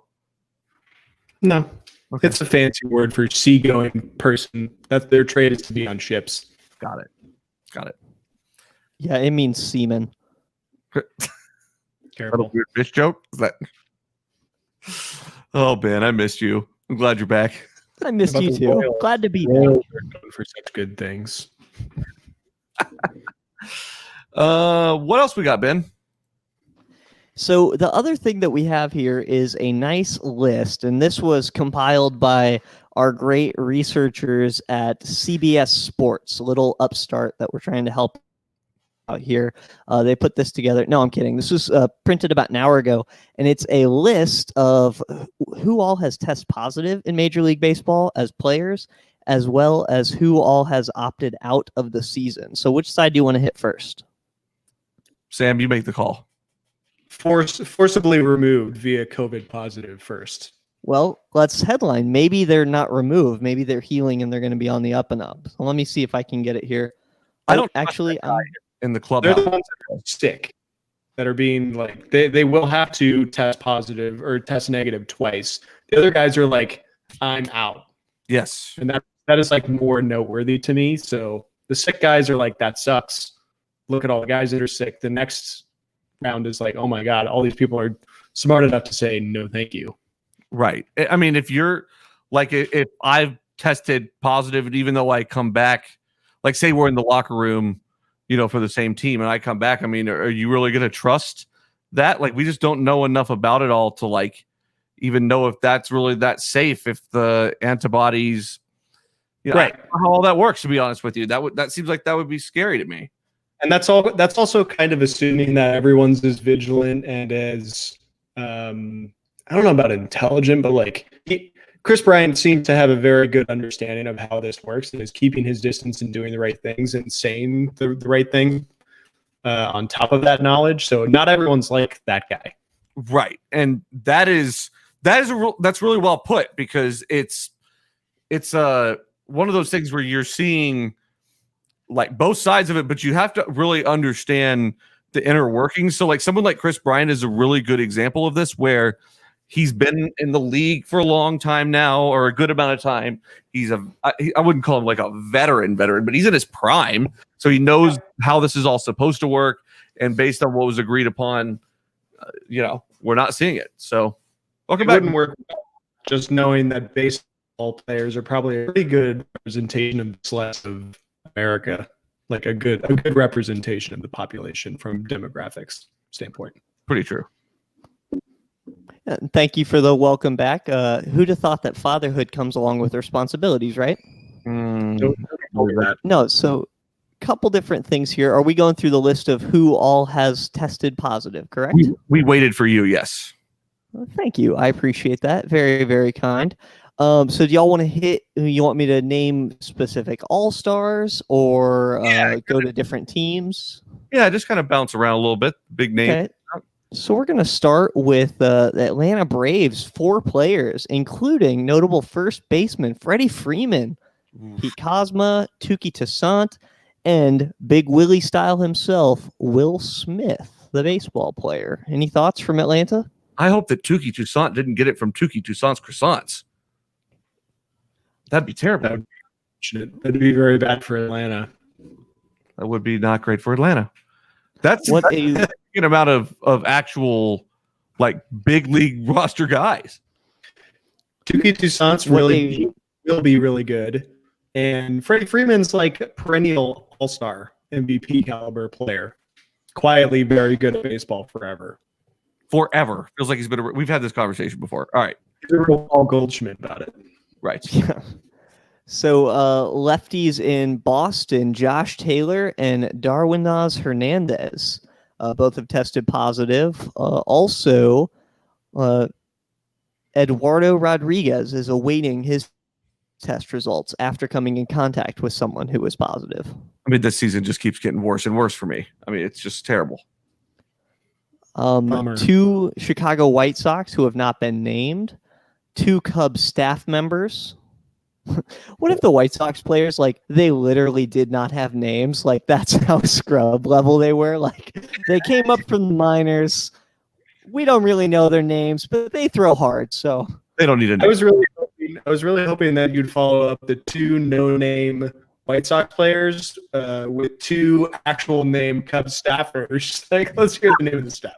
No. Okay. It's a fancy word for seagoing person. That's their trade is to be on ships. Got it. Yeah, it means semen. Little Careful. weird fish joke. Is that? Oh man, I missed you. I'm glad you're back. I missed About you the too. Royals. Glad to be back. Royals are known for such good things. What else we got, Ben? So the other thing that we have here is a nice list, and this was compiled by our great researchers at CBS Sports, a little upstart that we're trying to help out here. They put this together. No, I'm kidding. This was printed about an hour ago, and it's a list of who all has tested positive in Major League Baseball as players, as well as who all has opted out of the season. So which side do you want to hit first? Sam, you make the call. Forcibly removed via COVID positive first. Well, let's headline. Maybe they're not removed. Maybe they're healing and they're going to be on the up and up. So let me see if I can get it here. I don't actually. In the They're clubhouse. the ones that are sick, that are being like they will have to test positive or test negative twice. The other guys are like, I'm out, Yes. and that is like more noteworthy to me. So the sick guys are like, that sucks. Look at all the guys that are sick. The next round is like, oh my god, all these people are smart enough to say no, thank you. Right. I mean, if you're like, if I've tested positive, and even though I come back, like say we're in the locker room, for the same team, and I come back, I mean, are you really going to trust that? Like, we just don't know enough about it all to like even know if that's really that safe. If the antibodies, Right. I don't know how all that works. To be honest with you, that seems like that would be scary to me. And that's also kind of assuming that everyone's as vigilant and as I don't know about intelligent, but like Chris Bryant seems to have a very good understanding of how this works and is keeping his distance and doing the right things and saying the right thing on top of that knowledge. So not everyone's like that guy. Right. And that's really well put, because it's one of those things where you're seeing like both sides of it, but you have to really understand the inner workings. So like someone like Chris Bryant is a really good example of this, where he's been in the league for a long time now, or a good amount of time. I wouldn't call him like a veteran, but he's in his prime. So he knows how this is all supposed to work. And based on what was agreed upon, we're not seeing it. So welcome back. It wouldn't work just knowing that baseball players are probably a pretty good representation of the slice of America, like a good representation of the population from demographics standpoint. Pretty true. Thank you for the welcome back. Who'd have thought that fatherhood comes along with responsibilities, right? No, so a couple different things here. Are we going through the list of who all has tested positive, correct? We waited for you, yes. Well, thank you. I appreciate that. Very, very kind. So do y'all want to you want me to name specific all-stars or go to different teams? Yeah, just kind of bounce around a little bit. Big name. Okay. So we're going to start with the Atlanta Braves, 4 players, including notable first baseman Freddie Freeman, Pete Kozma, Touki Toussaint, and Big Willie style himself, Will Smith, the baseball player. Any thoughts from Atlanta? I hope that Touki Toussaint didn't get it from Touki Toussaint's croissants. That'd be terrible. That'd be very bad for Atlanta. That would be not great for Atlanta. That's a good amount of actual like big league roster guys. Touki Toussaint's will be really good, and Freddie Freeman's like a perennial all-star MVP caliber player. Quietly very good at baseball forever. Forever feels like we've had this conversation before. All right, he's a real Paul Goldschmidt about it. Right. Yeah. So lefties in Boston, Josh Taylor and Darwinaz Hernandez, both have tested positive. Also, Eduardo Rodriguez is awaiting his test results after coming in contact with someone who was positive. I mean, this season just keeps getting worse and worse for me. I mean, it's just terrible. 2 Chicago White Sox who have not been named, 2 Cubs staff members, What if the White Sox players, like, they literally did not have names? Like, that's how scrub level they were. Like, they came up from the minors. We don't really know their names, but they throw hard. So They don't need a I name. was really hoping that you'd follow up the 2 no-name White Sox players with 2 actual name Cubs staffers. Like, let's hear the name of the staffers.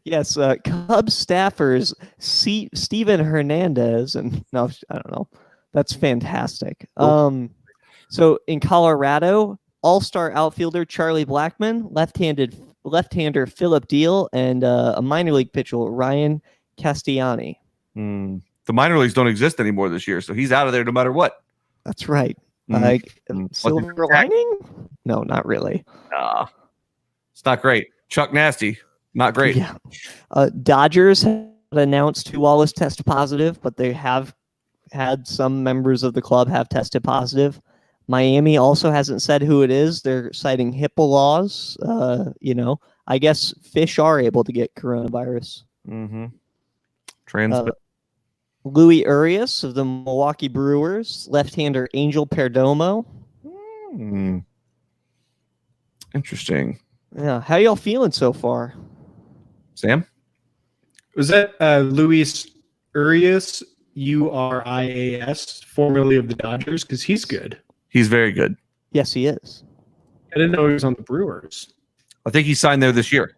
yes, Cubs staffers Steven Hernandez and no, I don't know. That's fantastic. So in Colorado, all-star outfielder Charlie Blackmon, left-hander Philip Deal, and a minor league pitcher Ryan Castellani. The minor leagues don't exist anymore this year, so he's out of there no matter what. That's right. Mm. Silver lining? No, not really. It's not great. Chuck Nasty, not great. Yeah. Dodgers have announced 2 Wallace tested positive, but they have had some members of the club have tested positive. Miami also hasn't said who it is. They're citing HIPAA laws. I guess fish are able to get coronavirus. Mm-hmm. Transmit. Louis Urias of the Milwaukee Brewers, left-hander Angel Perdomo. Interesting. Yeah, how y'all feeling so far? Sam? Was that Luis Urias, Urias, formerly of the Dodgers? Because he's good. He's very good. Yes, he is. I didn't know he was on the Brewers. I think he signed there this year.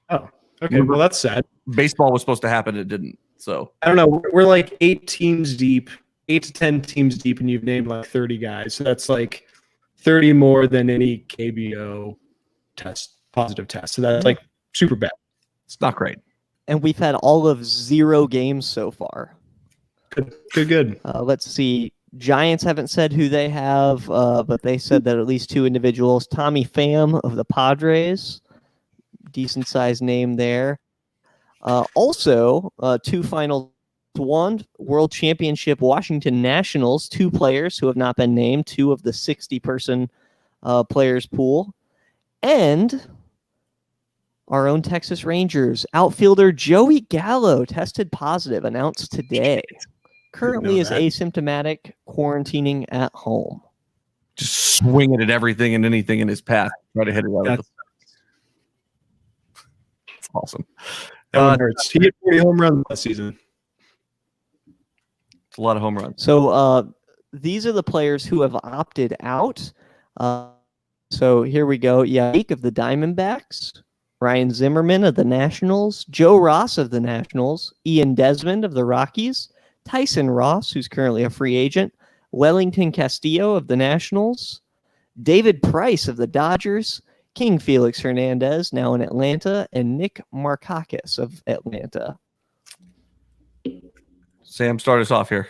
Oh, okay. Well, that's sad. Baseball was supposed to happen. It didn't. So I don't know. We're like 8 teams deep, 8 to 10 teams deep, and you've named like 30 guys. So that's like 30 more than any KBO positive test. So that's like super bad. it's not great. And we've had all of 0 games so far. Good. Let's see. Giants haven't said who they have, but they said that at least 2 individuals. Tommy Pham of the Padres, decent sized name there. Also, 2 final to 1 World Championship Washington Nationals, 2 players who have not been named, 2 of the 60-person players pool, and our own Texas Rangers outfielder Joey Gallo tested positive, announced today. Currently is asymptomatic, quarantining at home. Just swinging at everything and anything in his path. Try to hit it out. It's awesome. That one hurts. He hit 40 home runs last season. It's a lot of home runs. So these are the players who have opted out. So here we go. Yake of the Diamondbacks, Ryan Zimmerman of the Nationals, Joe Ross of the Nationals, Ian Desmond of the Rockies, Tyson Ross, who's currently a free agent, Wellington Castillo of the Nationals, David Price of the Dodgers, King Felix Hernandez, now in Atlanta, and Nick Markakis of Atlanta. Sam, start us off here.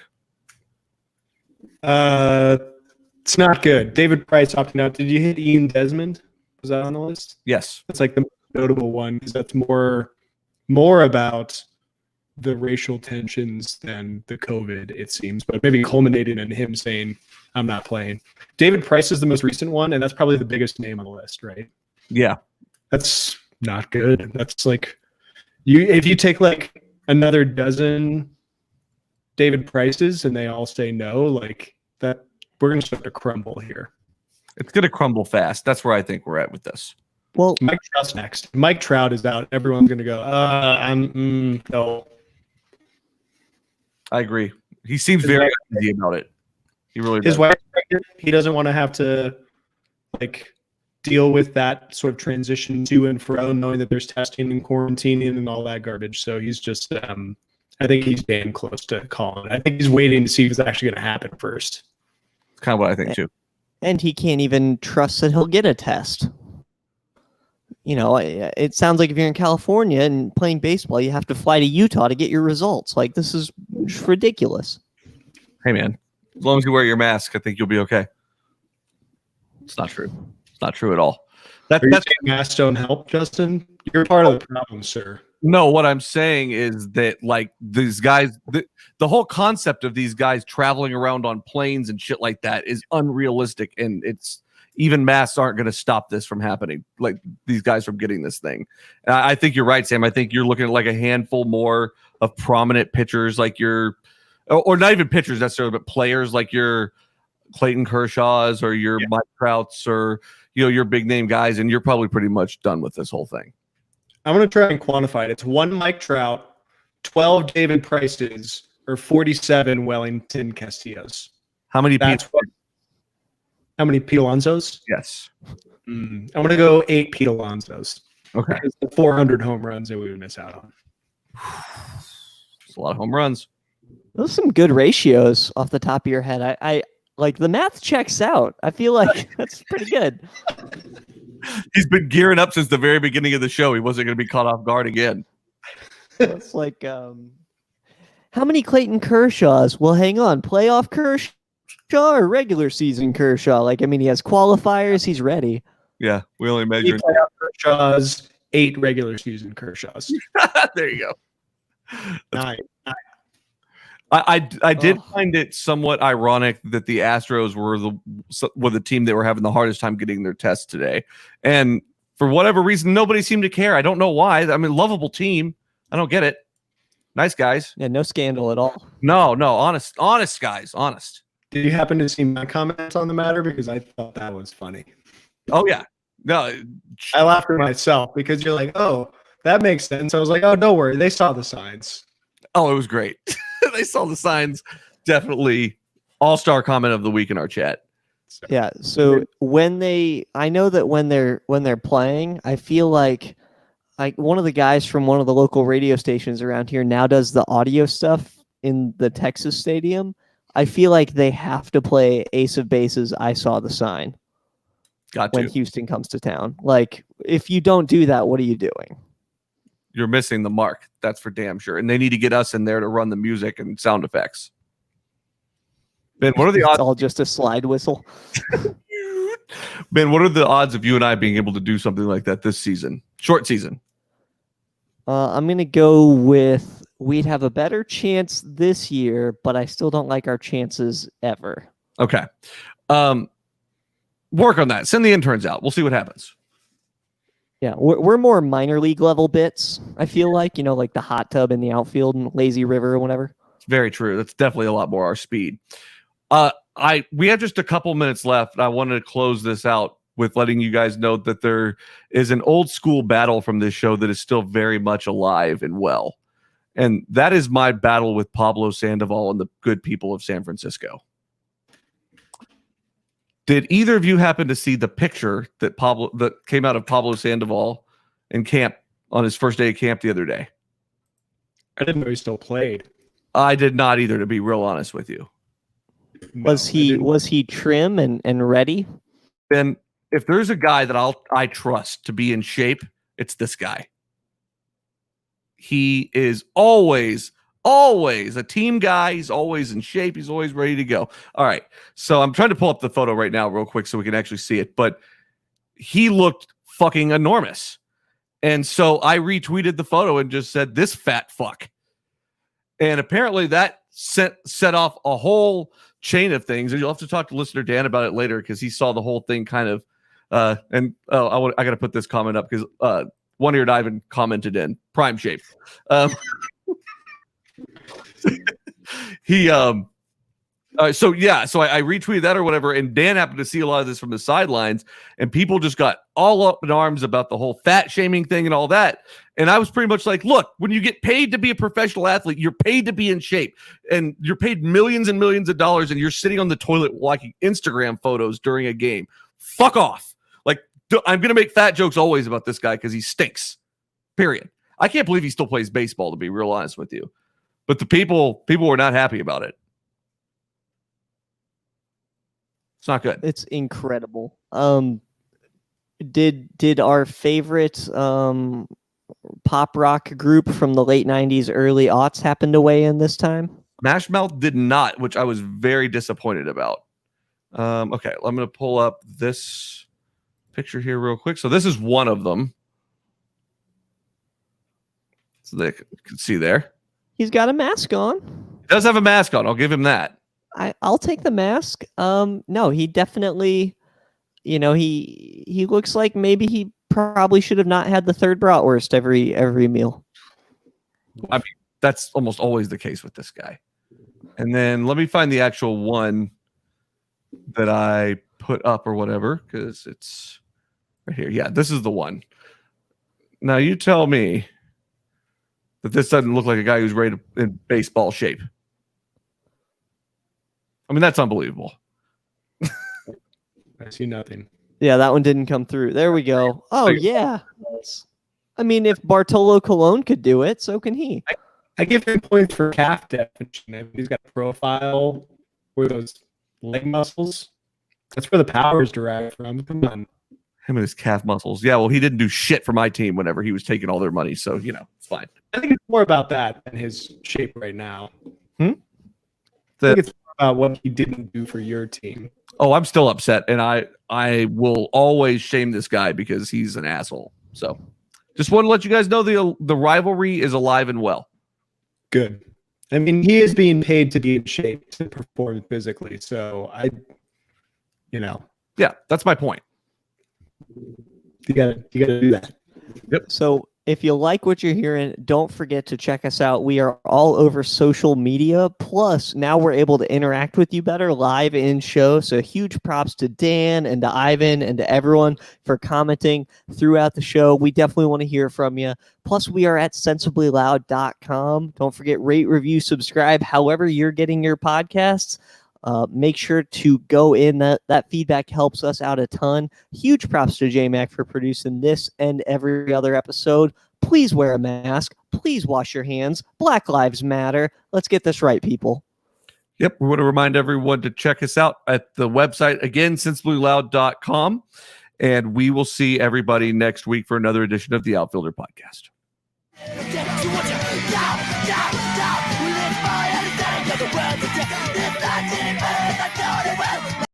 It's not good. David Price opting out. Did you hit Ian Desmond? Was that on the list? Yes. That's like the notable one because that's more about the racial tensions than the COVID, it seems, but maybe culminated in him saying, I'm not playing. David Price is the most recent one, and that's probably the biggest name on the list, right? Yeah. That's not good. That's like if you take like another dozen David Prices and they all say no, like that, we're gonna start to crumble here. It's gonna crumble fast. That's where I think we're at with this. Well, Mike Trout's next. Mike Trout is out. Everyone's gonna go, no. I agree. He seems very easy about it. He really does. His wife's pregnant. He doesn't want to have to like deal with that sort of transition to and fro, knowing that there's testing and quarantining and all that garbage. So he's just, I think he's damn close to calling. I think he's waiting to see if it's actually going to happen first. It's kind of what I think too. and he can't even trust that he'll get a test. You know, it sounds like if you're in California and playing baseball, you have to fly to Utah to get your results. Like, this is ridiculous. Hey, man, as long as you wear your mask, I think you'll be okay. It's not true. It's not true at all. That's masks don't help, Justin. You're part of the problem, sir. No, what I'm saying is that, like, these guys, the whole concept of these guys traveling around on planes and shit like that is unrealistic, and it's even masks aren't going to stop this from happening. Like, these guys from getting this thing. I think you're right, Sam. I think you're looking at like a handful more of prominent pitchers, like your or not even pitchers necessarily, but players like your Clayton Kershaws or your Mike Trouts or your big name guys, and you're probably pretty much done with this whole thing. I'm going to try and quantify it. It's 1 Mike Trout, 12 David Prices, or 47 Wellington Castillos. How many? How many Pete Alonsos? Yes. I'm going to go 8 Pete Alonsos. Okay. Because the 400 home runs that we would miss out on. It's a lot of home runs. Those are some good ratios off the top of your head. I like the math checks out. I feel like that's pretty good. He's been gearing up since the very beginning of the show. He wasn't going to be caught off guard again. It's like, how many Clayton Kershaws? Well, hang on. Playoff Kershaw or regular season Kershaw? Like, I mean, he has qualifiers. He's ready. Yeah, we only 8 measured playoff Kershaws, 8 regular season Kershaws. There you go. 9. I did find it somewhat ironic that the Astros were the team that were having the hardest time getting their tests today, and for whatever reason, nobody seemed to care. I don't know why. I mean, lovable team. I don't get it. Nice guys. Yeah, no scandal at all. No, honest guys, honest. Did you happen to see my comments on the matter? Because I thought that was funny. Oh yeah, no, I laughed at myself because you're like, oh, that makes sense. I was like, oh, don't worry, they saw the signs. oh, it was great. They saw the signs. Definitely all-star comment of the week in our chat. Yeah. So I know that when they're playing, I feel like one of the guys from one of the local radio stations around here now does the audio stuff in the Texas stadium. I feel like they have to play Ace of Bases. I saw the sign when Houston comes to town. Like, if you don't do that, what are you doing? You're missing the mark. That's for damn sure. And they need to get us in there to run the music and sound effects. Ben, what are the odds? It's all just a slide whistle. Ben, what are the odds of you and I being able to do something like that this season? Short season. I'm going to go with we'd have a better chance this year, but I still don't like our chances ever. Okay. Work on that. Send the interns out. We'll see what happens. Yeah, we're more minor league level bits, I feel like, like the hot tub in the outfield and lazy river or whatever. It's very true. That's definitely a lot more our speed. We have just a couple minutes left. I wanted to close this out with letting you guys know that there is an old school battle from this show that is still very much alive and well. And that is my battle with Pablo Sandoval and the good people of San Francisco. Did either of you happen to see the picture that came out of Pablo Sandoval in camp on his first day of camp the other day? I didn't know he still played. I did not either, to be real honest with you. No, was he trim and ready? Ben, if there's a guy that I trust to be in shape, it's this guy. He is always a team guy. He's always in shape. He's always ready to go. All right. So I'm trying to pull up the photo right now real quick so we can actually see it. But he looked fucking enormous. And so I retweeted the photo and just said, this fat fuck. And apparently that set off a whole chain of things. And you'll have to talk to listener Dan about it later because he saw the whole thing kind of. I got to put this comment up because One-Eared Ivan commented in prime shape. So I retweeted that or whatever, and Dan happened to see a lot of this from the sidelines, and people just got all up in arms about the whole fat shaming thing and all that. And I was pretty much like, look, when you get paid to be a professional athlete, you're paid to be in shape, and you're paid millions and millions of dollars, and you're sitting on the toilet liking Instagram photos during a game. Fuck off. Like, I'm going to make fat jokes always about this guy because he stinks, period. I can't believe he still plays baseball, to be real honest with you. But the people were not happy about it. It's not good. It's incredible. Did our favorite pop rock group from the late 90s, early aughts happen to weigh in this time? Smash Mouth did not, which I was very disappointed about. Okay, I'm going to pull up this picture here real quick. So this is one of them. So they can see there. He's got a mask on. He does have a mask on. I'll give him that. I'll take the mask. No, he definitely, he looks like maybe he probably should have not had the third bratwurst every meal. I mean, that's almost always the case with this guy. And then let me find the actual one that I put up or whatever, because it's right here. Yeah, this is the one. Now you tell me that this doesn't look like a guy who's rated in baseball shape. I mean, that's unbelievable. I see nothing. Yeah, that one didn't come through. There we go. Oh, yeah. I mean, if Bartolo Colon could do it, so can he. I give him points for calf definition. He's got a profile where those leg muscles. That's where the power is derived from. Come on. Him and his calf muscles. Yeah, well, he didn't do shit for my team whenever he was taking all their money, so it's fine. I think it's more about that than his shape right now. I The- think it's more about what he didn't do for your team. Oh, I'm still upset, and I will always shame this guy because he's an asshole. So, just want to let you guys know the rivalry is alive and well. Good. I mean, he is being paid to be in shape to perform physically. So Yeah, that's my point. you gotta do that. So if you like what you're hearing, don't forget to check us out. We are all over social media. Plus, now we're able to interact with you better live in show. So huge props to Dan and to Ivan and to everyone for commenting throughout the show. We definitely want to hear from you. Plus, we are at sensiblyloud.com. Don't forget, rate, review, subscribe, however you're getting your podcasts. Make sure to go in. That feedback helps us out a ton. Huge props to J-Mac for producing this and every other episode. Please wear a mask. Please wash your hands. Black Lives Matter. Let's get this right, people. Yep, we want to remind everyone to check us out at the website, again, sensiblyloud.com. And we will see everybody next week for another edition of the Outfielder Podcast. The world to take. If I didn't move, I know it will.